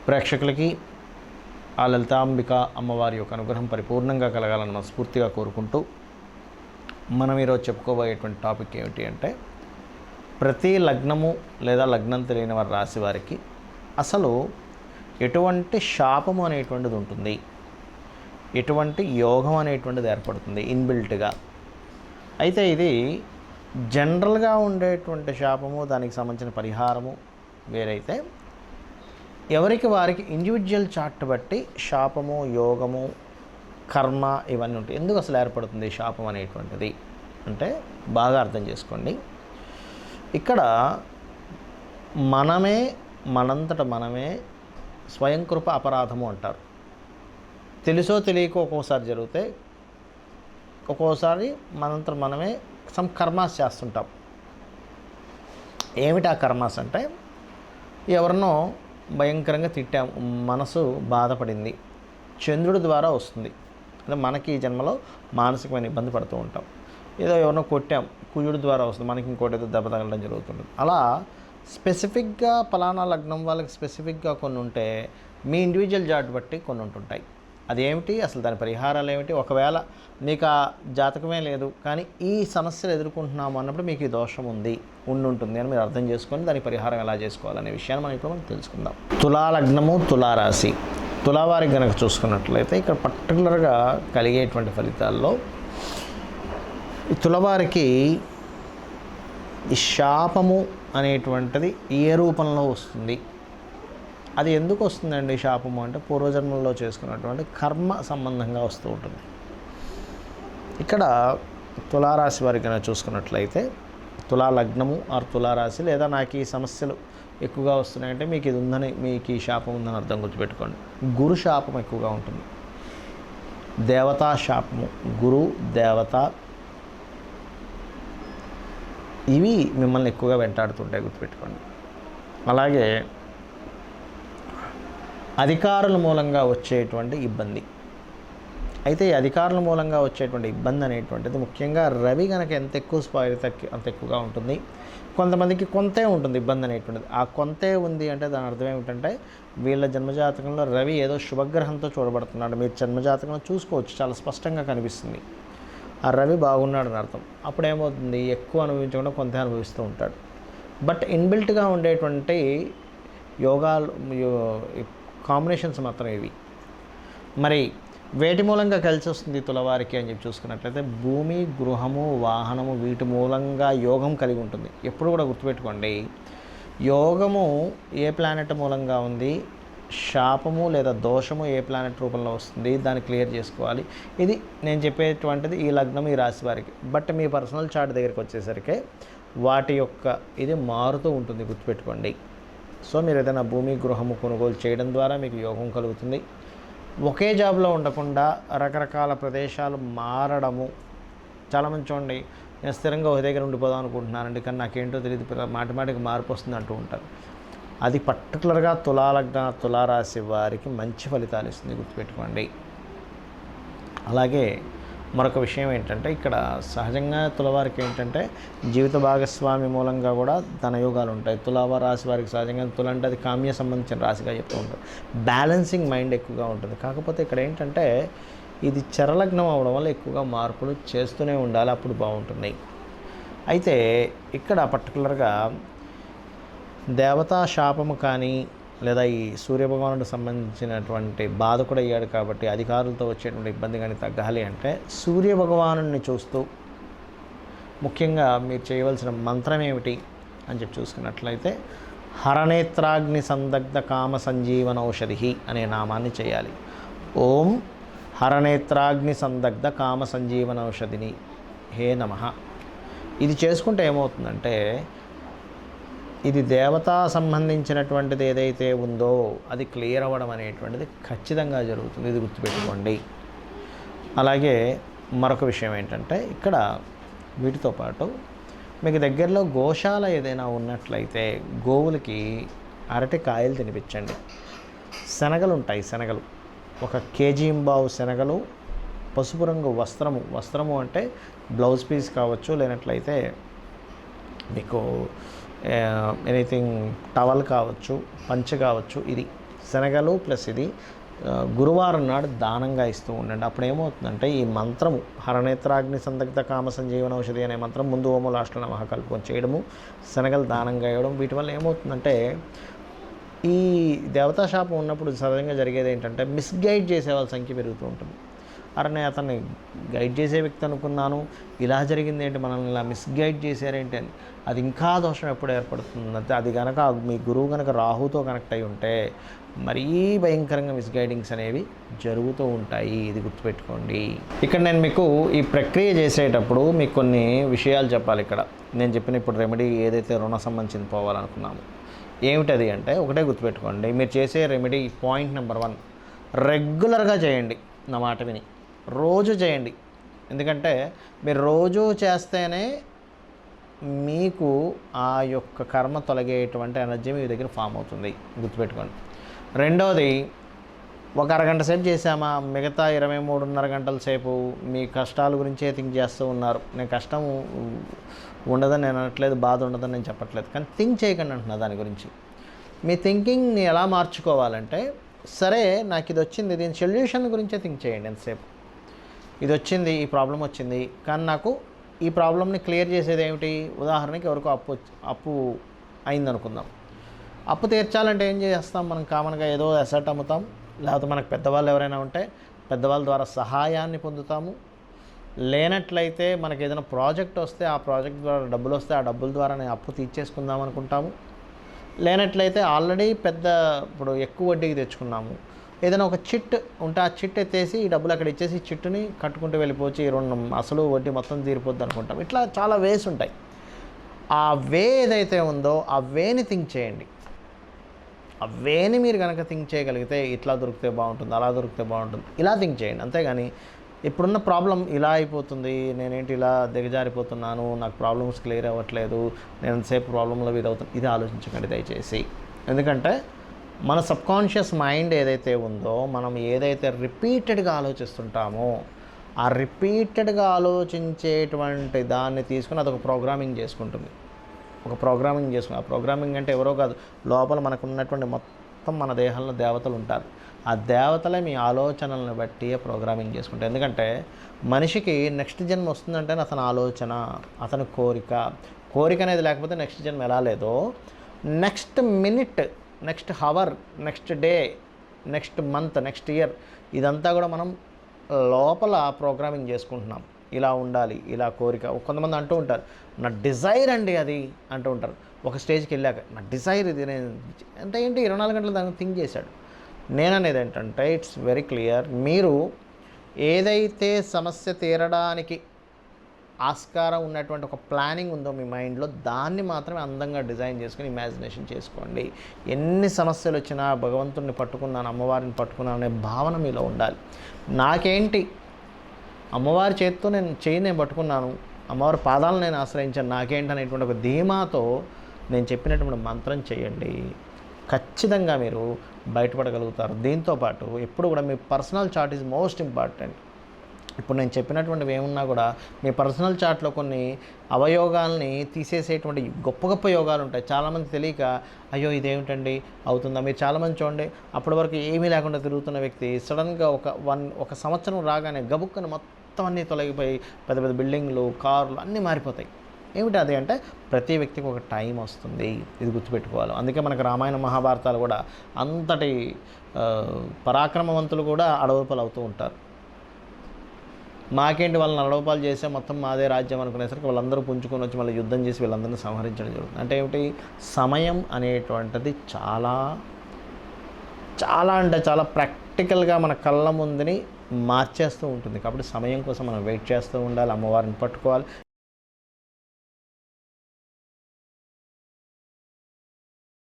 ప్రేక్షకులకి ఆ లలితాంబిక అమ్మవారి యొక్క అనుగ్రహం పరిపూర్ణంగా కలగాలని మనస్ఫూర్తిగా కోరుకుంటూ మనం ఈరోజు చెప్పుకోబోయేటువంటి టాపిక్ ఏమిటి అంటే ప్రతి లగ్నము లేదా లగ్నం తెలియని వారి రాశి వారికి అసలు ఎటువంటి శాపము అనేటువంటిది ఉంటుంది, ఎటువంటి యోగం అనేటువంటిది ఏర్పడుతుంది ఇన్బిల్ట్గా. అయితే ఇది జనరల్గా ఉండేటువంటి శాపము, దానికి సంబంధించిన పరిహారము వేరైతే ఎవరికి వారికి ఇండివిజువల్ చార్ట్ బట్టి శాపము, యోగము, కర్మ ఇవన్నీ ఉంటాయి. ఎందుకు అసలు ఏర్పడుతుంది శాపం అనేటువంటిది అంటే బాగా అర్థం చేసుకోండి. ఇక్కడ మనంతట మనమే స్వయంకృప అపరాధము అంటారు. తెలుసో తెలియకో ఒక్కోసారి జరిగితే, ఒక్కోసారి మనంతట మనమే సమ్ కర్మాస్ చేస్తుంటాం. ఏమిటి ఆ కర్మాస్ అంటే, ఎవరినో భయంకరంగా తిట్టాం, మనసు బాధపడింది, చంద్రుడి ద్వారా వస్తుంది. అంటే మనకి ఈ జన్మలో మానసికమైన ఇబ్బంది పడుతూ ఉంటాం. ఏదో ఎవరినో కొట్టాం, కుజుడి ద్వారా వస్తుంది, మనకి ఇంకోటి ఏదో దెబ్బ తగలడం జరుగుతుంది. అలా స్పెసిఫిక్గా పలానా లగ్నం వాళ్ళకి స్పెసిఫిక్గా కొన్ని ఉంటే, మీ ఇండివిజువల్ చార్ట్ బట్టి కొన్ని ఉంటుంటాయి. అదేమిటి, అసలు దాని పరిహారాలు ఏమిటి? ఒకవేళ మీకు ఆ జాతకమే లేదు కానీ ఈ సమస్యలు ఎదుర్కొంటున్నాము అన్నప్పుడు మీకు ఈ దోషం ఉంటుంది అని మీరు అర్థం చేసుకొని దాని పరిహారం ఎలా చేసుకోవాలనే విషయాన్ని మనం ఇప్పుడు తెలుసుకుందాం. తులా లగ్నము, తులారాశి, తులావారికి కనుక చూసుకున్నట్లయితే ఇక్కడ పర్టికులర్గా కలిగేటువంటి ఫలితాల్లో ఈ తులవారికి ఈ శాపము అనేటువంటిది ఏ రూపంలో వస్తుంది, అది ఎందుకు వస్తుందండి శాపము అంటే పూర్వజన్మల్లో చేసుకున్నటువంటి కర్మ సంబంధంగా వస్తూ ఉంటుంది. ఇక్కడ తులారాశి వారికి కనుక చూసుకున్నట్లయితే తులా లగ్నము ఆర్ తులారాశి, లేదా నాకు ఈ సమస్యలు ఎక్కువగా వస్తున్నాయంటే మీకు ఇది ఉందని, మీకు ఈ శాపం ఉందని అర్థం గుర్తుపెట్టుకోండి. గురు శాపం ఎక్కువగా ఉంటుంది, దేవతా శాపము, గురు దేవత ఇవి మిమ్మల్ని ఎక్కువగా వెంటాడుతుంటాయి, గుర్తుపెట్టుకోండి. అలాగే అధికారుల మూలంగా వచ్చేటువంటి ఇబ్బంది. అయితే ఈ అధికారుల మూలంగా వచ్చేటువంటి ఇబ్బంది అనేటువంటిది ముఖ్యంగా రవి కనుక ఎంత ఎక్కువ స్పాయిల్ అంత ఎక్కువగా ఉంటుంది. కొంతమందికి కొంతే ఉంటుంది ఇబ్బంది అనేటువంటిది. ఆ కొంతే ఉంది అంటే దాని అర్థం ఏమిటంటే వీళ్ళ జన్మజాతకంలో రవి ఏదో శుభగ్రహంతో చూడబడుతున్నాడు. మీరు జన్మజాతకంలో చూసుకోవచ్చు, చాలా స్పష్టంగా కనిపిస్తుంది. ఆ రవి బాగున్నాడని అర్థం. అప్పుడు ఏమవుతుంది, ఎక్కువ అనుభవించకుండా కొంత అనుభవిస్తూ ఉంటాడు. బట్ ఇన్బిల్ట్గా ఉండేటువంటి యోగాలు కాంబినేషన్స్ మాత్రం ఇవి. మరి వేటి మూలంగా కలిసి వస్తుంది తులవారికి అని చెప్పి చూసుకున్నట్లయితే భూమి, గృహము, వాహనము వీటి మూలంగా యోగం కలిగి ఉంటుంది. ఎప్పుడు కూడా గుర్తుపెట్టుకోండి, యోగము ఏ ప్లానెట్ మూలంగా ఉంది, శాపము లేదా దోషము ఏ ప్లానెట్ రూపంలో వస్తుంది, దాన్ని క్లియర్ చేసుకోవాలి. ఇది నేను చెప్పేటువంటిది ఈ లగ్నం ఈ రాశి వారికి. బట్ మీ పర్సనల్ చార్ట్ దగ్గరికి వచ్చేసరికి వాటి యొక్క ఇది మారుతూ ఉంటుంది, గుర్తుపెట్టుకోండి. సో మీరు ఏదైనా భూమి, గృహము కొనుగోలు చేయడం ద్వారా మీకు యోగం కలుగుతుంది. ఒకే జాబ్లో ఉండకుండా రకరకాల ప్రదేశాలు మారడము. చాలామంది చూడండి, నేను స్థిరంగా ఒక దగ్గర ఉండిపోదాం అనుకుంటున్నానండి కానీ నాకేంటో తెలియదు, మాటిమాటికి మార్పు వస్తుంది అంటూ ఉంటారు. అది పర్టికులర్గా తులాలగ్న తులారాశి వారికి మంచి ఫలితాలు ఇస్తుంది, గుర్తుపెట్టుకోండి. అలాగే మరొక విషయం ఏంటంటే ఇక్కడ సహజంగా తులవారికి ఏంటంటే జీవిత భాగస్వామి మూలంగా కూడా ధనయోగాలు ఉంటాయి. తులారాశి వారికి సహజంగా తుల అంటే అది కామ్య సంబంధించిన రాశిగా చెప్తూ ఉంటారు. బ్యాలెన్సింగ్ మైండ్ ఎక్కువగా ఉంటుంది. కాకపోతే ఇక్కడ ఏంటంటే ఇది చరలగ్నం అవడం వల్ల ఎక్కువగా మార్పులు చేస్తూనే ఉండాలి, అప్పుడు బాగుంటుంది. అయితే ఇక్కడ పర్టికులర్గా దేవతా శాపము కానీ లేదా ఈ సూర్యభగవానుడికి సంబంధించినటువంటి బాధ కూడా అయ్యాడు కాబట్టి అధికారులతో వచ్చేటువంటి ఇబ్బంది కానీ తగ్గాలి అంటే సూర్యభగవానుడిని చూస్తూ ముఖ్యంగా మీరు చేయవలసిన మంత్రం ఏమిటి అని చెప్పి చూసుకున్నట్లయితే హరనేత్రాగ్ని సందగ్ధ కామ సంజీవన ఔషధి అనే నామాన్ని చేయాలి. ఓం హరనేత్రాగ్ని సందగ్ధ కామ సంజీవన ఔషధిని హే నమః. ఇది చేసుకుంటే ఏమవుతుందంటే ఇది దేవతా సంబంధించినటువంటిది ఏదైతే ఉందో అది క్లియర్ అవ్వడం అనేటువంటిది ఖచ్చితంగా జరుగుతుంది, ఇది గుర్తుపెట్టుకోండి. అలాగే మరొక విషయం ఏంటంటే ఇక్కడ వీటితో పాటు మీకు దగ్గరలో గోశాల ఏదైనా ఉన్నట్లయితే గోవులకి అరటి కాయలు తినిపించండి. శనగలు ఉంటాయి, శనగలు 1 కేజీ శనగలు, పసుపు రంగు వస్త్రము అంటే బ్లౌజ్ పీస్ కావచ్చు, లేనట్లయితే మీకు ఎనీథింగ్ టవల్ కావచ్చు, పంచ కావచ్చు, ఇది శనగలు ప్లస్ ఇది గురువారం నాడు దానంగా ఇస్తూ ఉండండి. అప్పుడు ఏమవుతుందంటే ఈ మంత్రము హరనేత్రాగ్ని సందగ్ధ కామ సంజీవన ఔషధి అనే మంత్రం ముందు ఓము లాస్ట్లో నమః కలుపుకొని చేయడము, శనగలు దానంగా ఇవ్వడం, వీటి వల్ల ఏమవుతుందంటే ఈ దేవతా శాపం ఉన్నప్పుడు సహజంగా జరిగేది ఏంటంటే మిస్గైడ్ చేసే వాళ్ళ సంఖ్య పెరుగుతూ ఉంటుంది. అరే నేను అతన్ని గైడ్ చేసే వ్యక్తి అనుకున్నాను, ఇలా జరిగింది ఏంటి, మనల్ని ఇలా మిస్గైడ్ చేశారేంటి అని. అది ఇంకా దోషం ఎప్పుడు ఏర్పడుతుందంటే అది కనుక మీ గురువు కనుక రాహుతో కనెక్ట్ అయి ఉంటే మరీ భయంకరంగా మిస్గైడింగ్స్ అనేవి జరుగుతూ ఉంటాయి. ఇది గుర్తుపెట్టుకోండి. ఇక్కడ నేను మీకు ఈ ప్రక్రియ చేసేటప్పుడు మీకు కొన్ని విషయాలు చెప్పాలి. ఇక్కడ నేను చెప్పిన ఇప్పుడు రెమెడీ ఏదైతే రుణ సంబంధించింది పోవాలనుకున్నాము ఏమిటది అంటే ఒకటే గుర్తుపెట్టుకోండి. మీరు చేసే రెమెడీ పాయింట్ నెంబర్ 1, రెగ్యులర్గా చేయండి. నా మాట విని రోజు చేయండి. ఎందుకంటే మీరు రోజు చేస్తేనే మీకు ఆ యొక్క కర్మ తొలగేటువంటి ఎనర్జీ మీ దగ్గర ఫామ్ అవుతుంది. గుర్తుపెట్టుకోండి. రెండవది, ఒక అరగంట సేపు చేసామా, మిగతా 23.5 గంటల సేపు మీ కష్టాల గురించే థింక్ చేస్తూ ఉన్నారు. నేను కష్టం ఉండదని నేను అనట్లేదు, బాధ ఉండదని నేను చెప్పట్లేదు, కానీ థింక్ చేయకండి అంటున్నా. దాని గురించి మీ థింకింగ్ని ఎలా మార్చుకోవాలంటే, సరే నాకు ఇది వచ్చింది, దీని సొల్యూషన్ గురించే థింక్ చేయండి. ఎంతసేపు ఇది వచ్చింది, ఈ ప్రాబ్లం వచ్చింది, కానీ నాకు ఈ ప్రాబ్లమ్ని క్లియర్ చేసేది ఏమిటి? ఉదాహరణకి ఎవరికో అప్పు అయిందనుకుందాం. అప్పు తీర్చాలంటే ఏం చేస్తాం? మనం కామన్గా ఏదో అసెట్ అమ్ముతాం, లేకపోతే మనకు పెద్దవాళ్ళు ఎవరైనా ఉంటే పెద్దవాళ్ళ ద్వారా సహాయాన్ని పొందుతాము. లేనట్లయితే మనకి ఏదైనా ప్రాజెక్ట్ వస్తే ఆ ప్రాజెక్ట్ ద్వారా డబ్బులు వస్తే ఆ డబ్బుల ద్వారా నేను అప్పు తీర్చేసుకుందాం అనుకుంటాము. లేనట్లయితే ఆల్రెడీ ఇప్పుడు ఎక్కువ వడ్డీకి తెచ్చుకున్నాము, ఏదైనా ఒక చిట్ ఉంటే ఆ చిట్ ఎత్తేసి ఈ డబ్బులు అక్కడ ఇచ్చేసి ఈ చిట్టుని కట్టుకుంటూ వెళ్ళిపోవచ్చు, ఈ రెండు అసలు వడ్డీ మొత్తం తీరిపోద్ది అనుకుంటాం. ఇట్లా చాలా వేస్ ఉంటాయి. ఆ వే ఏదైతే ఉందో ఆ వేని థింక్ చేయండి. ఆ వేని మీరు కనుక థింక్ చేయగలిగితే ఇట్లా దొరికితే బాగుంటుంది, అలా దొరికితే బాగుంటుంది, ఇలా థింక్ చేయండి. అంతేగాని ఇప్పుడున్న ప్రాబ్లం ఇలా అయిపోతుంది, నేనేంటి ఇలా దిగజారిపోతున్నాను, నాకు ప్రాబ్లమ్స్ క్లియర్ అవ్వట్లేదు, నేను ఎంతసేపు ప్రాబ్లంలో వీరవుతాను, ఇది ఆలోచించకండి దయచేసి. ఎందుకంటే మన సబ్కాన్షియస్ మైండ్ ఏదైతే ఉందో, మనం ఏదైతే రిపీటెడ్గా ఆలోచిస్తుంటామో ఆ రిపీటెడ్గా ఆలోచించేటువంటి దాన్ని తీసుకుని అదొక ప్రోగ్రామింగ్ చేసుకుంటుంది. ఆ ప్రోగ్రామింగ్ అంటే ఎవరో కాదు, లోపల మనకు ఉన్నటువంటి మొత్తం మన దేహంలో దేవతలు ఉంటారు. ఆ దేవతలే మీ ఆలోచనలను బట్టి ప్రోగ్రామింగ్ చేసుకుంటారు. ఎందుకంటే మనిషికి నెక్స్ట్ జన్మ వస్తుందంటే అతని ఆలోచన, అతని కోరిక అనేది లేకపోతే నెక్స్ట్ జన్మ ఎలా లేదో, next minute, next hour, next day, next month, next year, ఇదంతా కూడా మనం లోపల ప్రోగ్రామింగ్ చేసుకుంటున్నాం. ఇలా ఉండాలి, ఇలా కోరిక. కొంతమంది అంటూ ఉంటారు నా డిజైర్ అండి అది అంటూ ఉంటారు. ఒక స్టేజ్కి వెళ్ళాక నా డిజైర్ ఇది, నేను అంటే ఏంటి 24 గంటలు దాన్ని థింక్ చేశాడు. నేననేది ఏంటంటే ఇట్స్ వెరీ క్లియర్. మీరు ఏదైతే సమస్య తీరడానికి ఆస్కారం ఉన్నటువంటి ఒక ప్లానింగ్ ఉందో మీ మైండ్లో, దాన్ని మాత్రమే అందంగా డిజైన్ చేసుకుని ఇమాజినేషన్ చేసుకోండి. ఎన్ని సమస్యలు వచ్చినా భగవంతుడిని పట్టుకున్నాను, అమ్మవారిని పట్టుకున్నాను అనే భావన మీలో ఉండాలి. నాకేంటి, అమ్మవారి చేతితో నేను పట్టుకున్నాను, అమ్మవారి పాదాలను నేను ఆశ్రయించాను, నాకేంటి అనేటువంటి ఒక ధీమాతో నేను చెప్పినటువంటి మంత్రం చేయండి. ఖచ్చితంగా మీరు బయటపడగలుగుతారు. దీంతోపాటు ఎప్పుడు కూడా మీ personal chart is most important. ఇప్పుడు నేను చెప్పినటువంటివి ఏమున్నా కూడా మీ పర్సనల్ చార్ట్లో కొన్ని అవయోగాల్ని తీసేసేటువంటి గొప్ప గొప్ప యోగాలు ఉంటాయి. చాలామంది తెలియక అయ్యో ఇదేమిటండి అవుతుందా. మీరు చాలామంది చూడండి, అప్పటి వరకు ఏమీ లేకుండా తిరుగుతున్న వ్యక్తి సడన్గా ఒక సంవత్సరం రాగానే గబుక్కని మొత్తం అన్నీ తొలగిపోయి పెద్ద పెద్ద బిల్డింగ్లు, కార్లు అన్నీ మారిపోతాయి. ఏమిటి అది అంటే ప్రతి వ్యక్తికి ఒక టైం వస్తుంది. ఇది గుర్తుపెట్టుకోవాలి. అందుకే మనకు రామాయణ మహాభారతాలు కూడా అంతటి పరాక్రమవంతులు కూడా అడవుపాలు అవుతూ ఉంటారు. మాకేంటి వాళ్ళని అడవుపాలు చేస్తే మొత్తం మాదే రాజ్యం అనుకునేసరికి వాళ్ళందరూ పుంజుకొని వచ్చి మళ్ళీ యుద్ధం చేసి వీళ్ళందరినీ సంహరించడం జరుగుతుంది. అంటే ఏమిటి, సమయం అనేటువంటిది చాలా చాలా అంటే చాలా ప్రాక్టికల్గా మన కళ్ళ ముందుని మార్చేస్తూ ఉంటుంది. కాబట్టి సమయం కోసం మనం వెయిట్ చేస్తూ ఉండాలి, అమ్మవారిని పట్టుకోవాలి.